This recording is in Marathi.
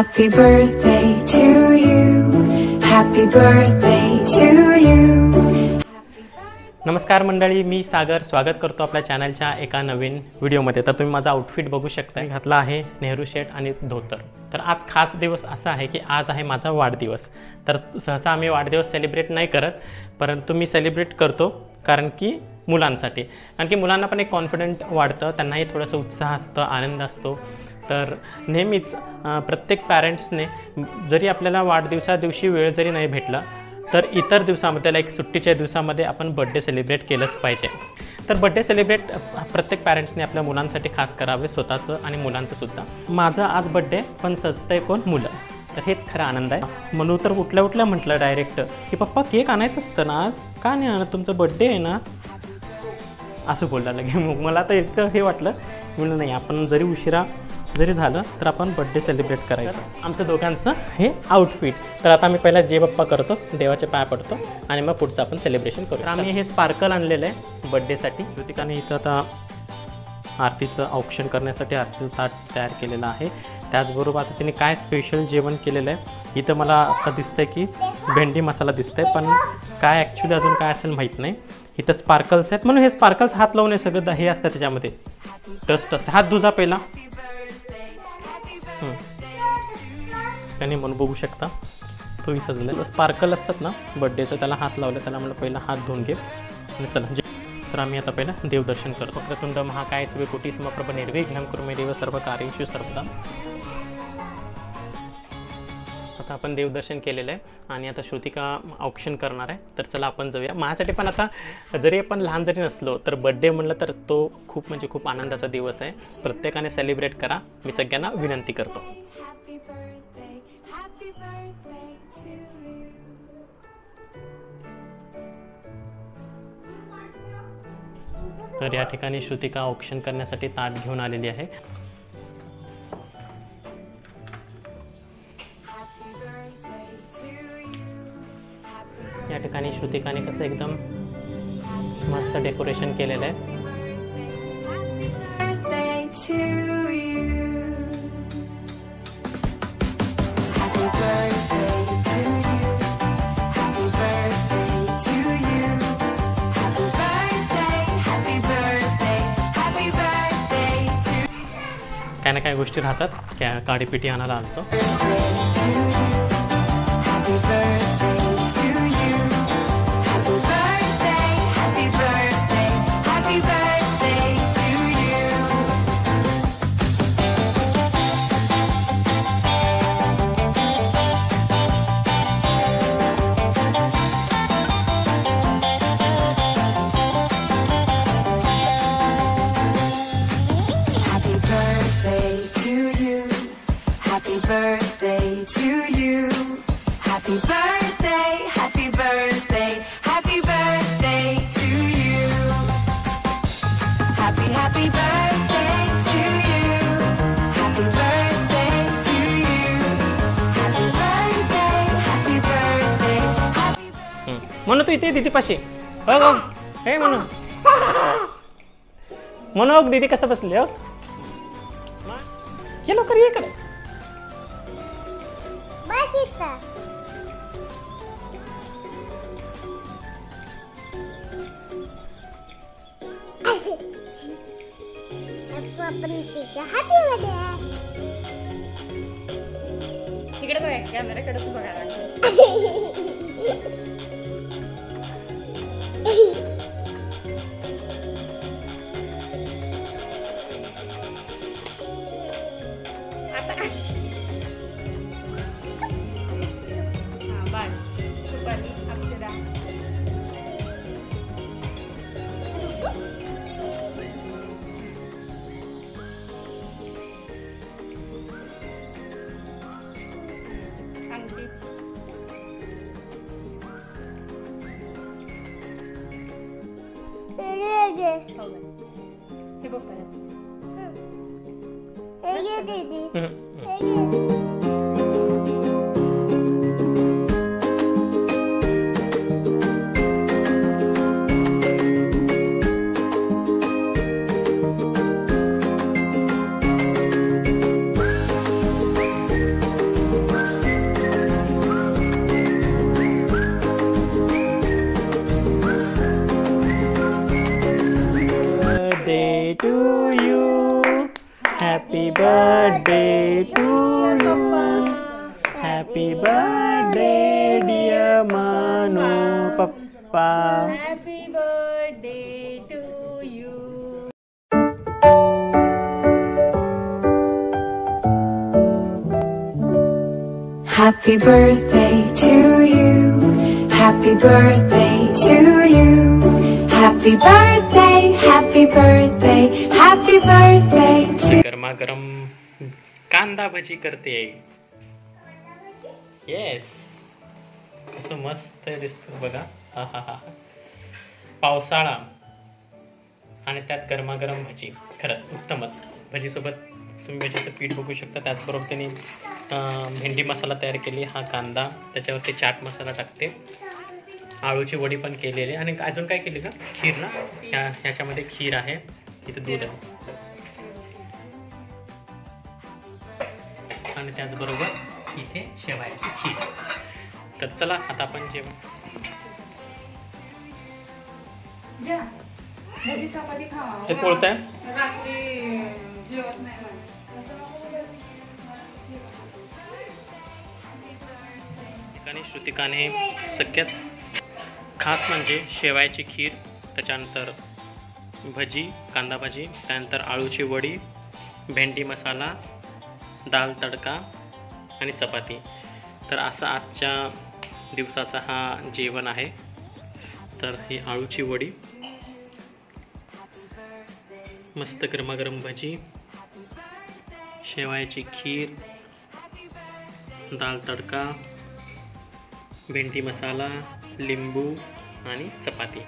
Happy birthday to you. Happy birthday to you. नमस्कार मंडळी, मी सागर स्वागत करतो आपल्या चॅनलच्या एका नवीन व्हिडिओमध्ये. तर तुम्ही माझा आउटफिट बघू शकता. घातला आहे नेहरू शर्ट आणि धोतर. तर आज खास दिवस असा आहे की आज आहे माझा वाढदिवस. तर सहसा आम्ही वाढदिवस सेलिब्रेट नाही करत, परंतु मी सेलिब्रेट करतो कारण की मुलांसाठी. कारण की मुलांना पण एक कॉन्फिडंट वाढतं, त्यांनाही थोडंसं उत्साह असतं, आनंद असतो. तर नेहमीच प्रत्येक पॅरेंट्सने जरी आपल्याला वाढदिवसा दिवशी वेळ जरी नाही भेटला तर इतर दिवसामध्ये लाईक सुट्टीच्या दिवसामध्ये आपण बड्डे सेलिब्रेट केलंच पाहिजे. तर बड्डे सेलिब्रेट प्रत्येक पॅरेंट्सने आपल्या मुलांसाठी खास करावे, स्वतःचं आणि मुलांचं सुद्धा. माझा आज बड्डे पण सजतंय कोण? मुलं. तर हेच खरा आनंद आहे. म्हणून तर उठल्या म्हटलं डायरेक्ट की पप्पा केक आणायचं असतं ना आज, का नाही आणत, तुमचं बड्डे आहे ना, असं बोलला लगे. मग मला तर इतकं हे वाटलं, म्हणलं नाही, आपण जरी उशिरा जरी झालं तर आपण बड्डे सेलिब्रेट करायचं. आमचं दोघांचं हे आउटफिट. तर आता मी पहिला जे बाप्पा करतो, देवाचे पाय पडतो आणि मग पुढचं आपण सेलिब्रेशन करू. तर आम्ही हे स्पार्कल आणलेलं आहे बड्डेसाठी. श्रुतिकाने इथं आता आरतीचं औक्षण करण्यासाठी आरतीचं ताट तयार केलेलं आहे. त्याचबरोबर आता तिने काय स्पेशल जेवण केलेलं आहे. इथं मला आता दिसतंय की भेंडी मसाला दिसतंय, पण काय ॲक्च्युली अजून काय असेल माहीत नाही. इथं स्पार्कल्स आहेत, म्हणून हे स्पार्कल्स हात लावून सगळं हे असतं, त्याच्यामध्ये डस्ट असते. हात धुजा पहिला. त्याने म्हणून बघू शकता तोही सजलेला. स्पार्कल असतात ना बड्डेचं, त्याला हात लावलं, त्याला म्हणलं पहिला हात धुवून घे आणि चला. तर आम्ही आता पहिला देवदर्शन करतो. वक्रतुंड महाकाय सूर्यकोटी समप्रभ निर्विघ्नं कुरु मे देव सर्व कार्येषु सर्वदा. आता आपण देवदर्शन केलेलं आहे आणि आता श्रुतिका औक्षण करणार आहे. तर चला आपण जाऊया. माझ्यासाठी पण आता जरी आपण लहान जरी नसलो तर बड्डे म्हणलं तर तो खूप म्हणजे खूप आनंदाचा दिवस आहे. प्रत्येकाने सेलिब्रेट करा, मी सगळ्यांना विनंती करतो. तर या ठिकाणी श्रुतिका औक्षण करण्यासाठी ताट घेऊन आलेली आहे. या ठिकाणी श्रुतिकाने कसं एकदम मस्त डेकोरेशन केलेलं आहे. काय ना काय गोष्टी राहतात. काडीपिटी आणायला आणतो. म्हणून तू इथे दीदी पाशी हे म्हणून दीदी कसं बसले हो, ये लवकर ये इकडे. इकडे बघ, कॅमेराकडे तू बघायला. हे बघ to you, happy birthday to you, happy birthday dear Manu पप्पा. Happy birthday to you. Happy birthday to you. Happy birthday to you. Happy birthday, happy birthday, happy birthday to गरमागरम कांदा भजी करते. येस, कसं मस्त दिसतं बघा. पावसाळा आणि त्यात गरमागरम भजी, खरंच उत्तमच. भजीसोबत तुम्ही भजीचं पीठ बघू शकता. त्याचबरोबर त्यांनी भेंडी मसाला तयार केली, हा कांदा, त्याच्यावरती चाट मसाला टाकते, आळूची वडी पण केलेली, आणि अजून काय केली का, खीर ना. ह्याच्यामध्ये खीर आहे, इथं दूध आहे, आणि त्याचबरोबर इथे शेवयाची खीर. तर चला आता आपण जेवण. हे पोळताय ठिकाणी श्रुतिकाने सगळ्यात खास म्हणजे शेवयाची खीर, त्याच्यानंतर भजी, कांदा भाजी, त्यानंतर आळूची वडी, भेंडी मसाला, दाल तडका आणि चपाती. तर असा आजच्या दिवसाचा हा जेवण आहे. तर ही आळूची वडी, मस्त गरमागरम भजी, शेवयाची खीर, दाल तडका, भेंडी मसाला, लिंबू आणि चपाती.